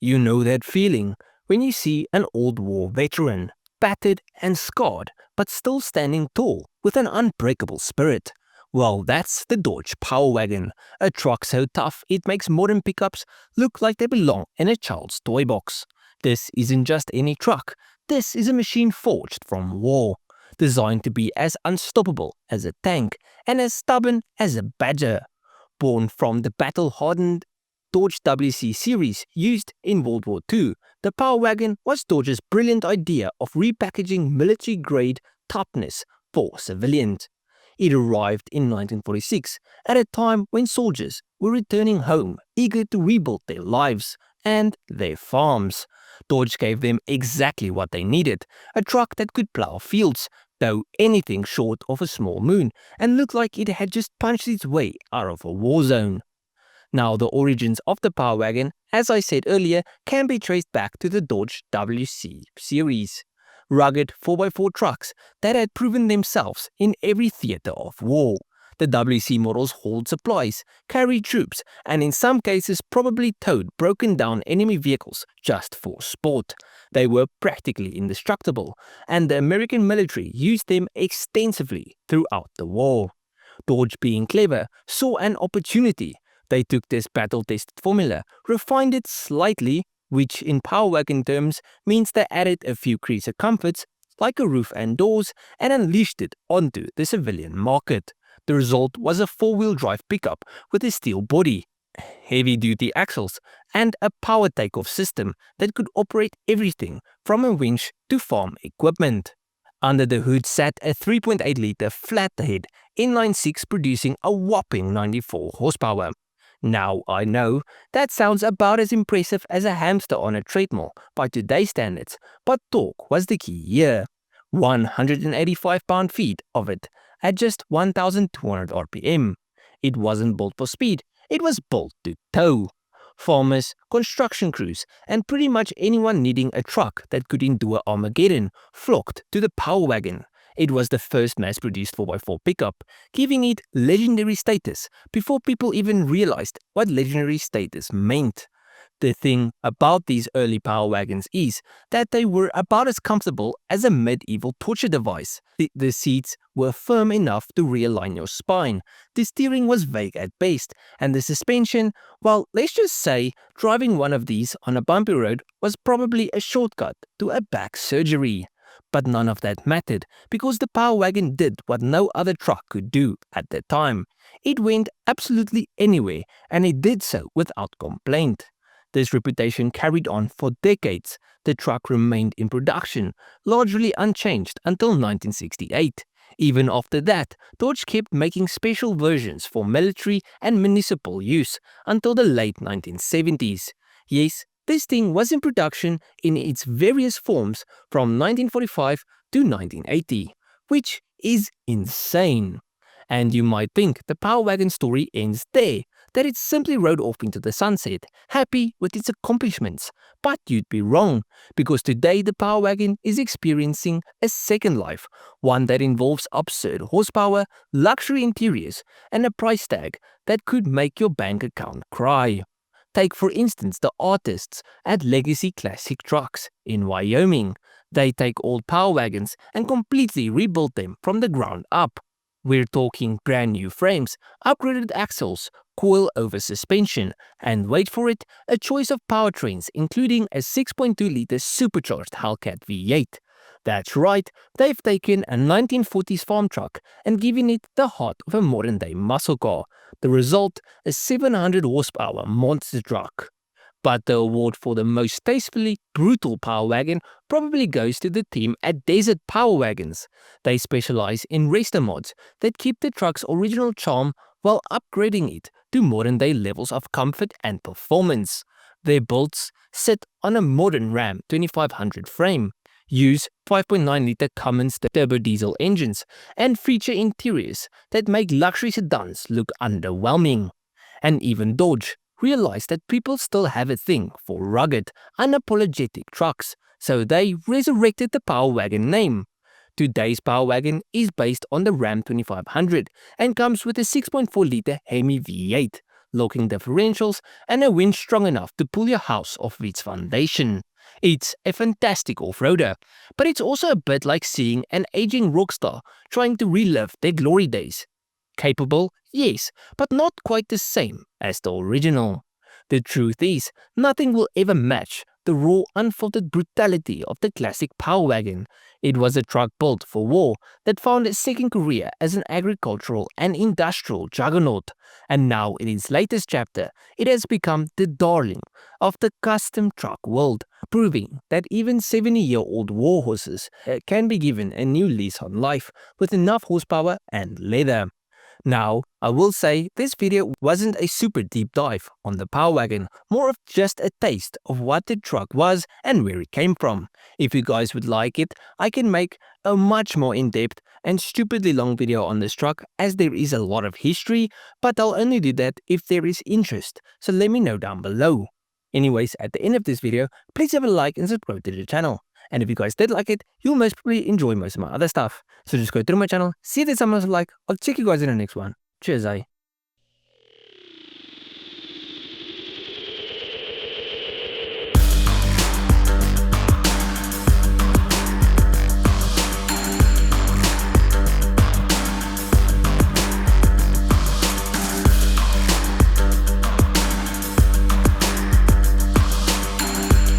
You know that feeling when you see an old war veteran, battered and scarred, but still standing tall with an unbreakable spirit. Well, that's the Dodge Power Wagon, a truck so tough it makes modern pickups look like they belong in a child's toy box. This isn't just any truck, this is a machine forged from war, designed to be as unstoppable as a tank and as stubborn as a badger. Born from the battle-hardened Dodge WC series used in World War II, the Power Wagon was Dodge's brilliant idea of repackaging military-grade toughness for civilians. It arrived in 1946 at a time when soldiers were returning home eager to rebuild their lives and their farms. Dodge gave them exactly what they needed, a truck that could plow fields, though anything short of a small moon, and looked like it had just punched its way out of a war zone. Now, the origins of the Power Wagon, as I said earlier, can be traced back to the Dodge WC series. Rugged 4x4 trucks that had proven themselves in every theater of war. The WC models hauled supplies, carried troops, and in some cases probably towed broken down enemy vehicles just for sport. They were practically indestructible, and the American military used them extensively throughout the war. Dodge, being clever, saw an opportunity. They took this battle-tested formula, refined it slightly, which in Power Wagon terms means they added a few creature comforts like a roof and doors and unleashed it onto the civilian market. The result was a four-wheel drive pickup with a steel body, heavy-duty axles, and a power takeoff system that could operate everything from a winch to farm equipment. Under the hood sat a 3.8-litre flathead inline-6 producing a whopping 94 horsepower. Now, I know that sounds about as impressive as a hamster on a treadmill by today's standards, but torque was the key here. 185 pound-feet of it at just 1,200 RPM. It wasn't built for speed, it was built to tow. Farmers, construction crews, and pretty much anyone needing a truck that could endure Armageddon flocked to the Power Wagon. It was the first mass-produced 4x4 pickup, giving it legendary status before people even realized what legendary status meant. The thing about these early Power Wagons is that they were about as comfortable as a medieval torture device. The seats were firm enough to realign your spine, the steering was vague at best, and the suspension, well, let's just say driving one of these on a bumpy road was probably a shortcut to a back surgery. But none of that mattered, because the Power Wagon did what no other truck could do at the time. It went absolutely anywhere, and it did so without complaint. This reputation carried on for decades. The truck remained in production, largely unchanged until 1968. Even after that, Dodge kept making special versions for military and municipal use until the late 1970s. Yes, this thing was in production in its various forms from 1945 to 1980, which is insane. And you might think the Power Wagon story ends there, that it simply rode off into the sunset, happy with its accomplishments. But you'd be wrong, because today the Power Wagon is experiencing a second life, one that involves absurd horsepower, luxury interiors, and a price tag that could make your bank account cry. Take for instance the artists at Legacy Classic Trucks in Wyoming. They take old Power Wagons and completely rebuild them from the ground up. We're talking brand new frames, upgraded axles, coil-over suspension, and wait for it, a choice of powertrains including a 6.2-litre supercharged Hellcat V8. That's right, they've taken a 1940s farm truck and given it the heart of a modern-day muscle car. The result, a 700 horsepower monster truck. But the award for the most tastefully brutal Power Wagon probably goes to the team at Desert Power Wagons. They specialize in racer mods that keep the truck's original charm while upgrading it to modern-day levels of comfort and performance. Their builds sit on a modern Ram 2500 frame, use 5.9-litre Cummins turbo diesel engines, and feature interiors that make luxury sedans look underwhelming. And even Dodge realized that people still have a thing for rugged, unapologetic trucks, so they resurrected the Power Wagon name. Today's Power Wagon is based on the Ram 2500 and comes with a 6.4-litre Hemi V8, locking differentials, and a wind strong enough to pull your house off its foundation. It's a fantastic off-roader, but it's also a bit like seeing an aging rock star trying to relive their glory days. Capable, yes, but not quite the same as the original. The truth is, nothing will ever match the raw, unfiltered brutality of the classic Power Wagon. It was a truck built for war that found its second career as an agricultural and industrial juggernaut, and now in its latest chapter, it has become the darling of the custom truck world, proving that even 70-year-old war horses can be given a new lease on life with enough horsepower and leather. Now, I will say this video wasn't a super deep dive on the Power Wagon, more of just a taste of what the truck was and where it came from. If you guys would like it, I can make a much more in-depth and stupidly long video on this truck, as there is a lot of history, but I'll only do that if there is interest, so let me know down below. Anyways, at the end of this video, please have a like and subscribe to the channel. And if you guys did like it, you'll most probably enjoy most of my other stuff. So just go through my channel, see if there's something else I like. I'll check you guys in the next one. Cheers, eh?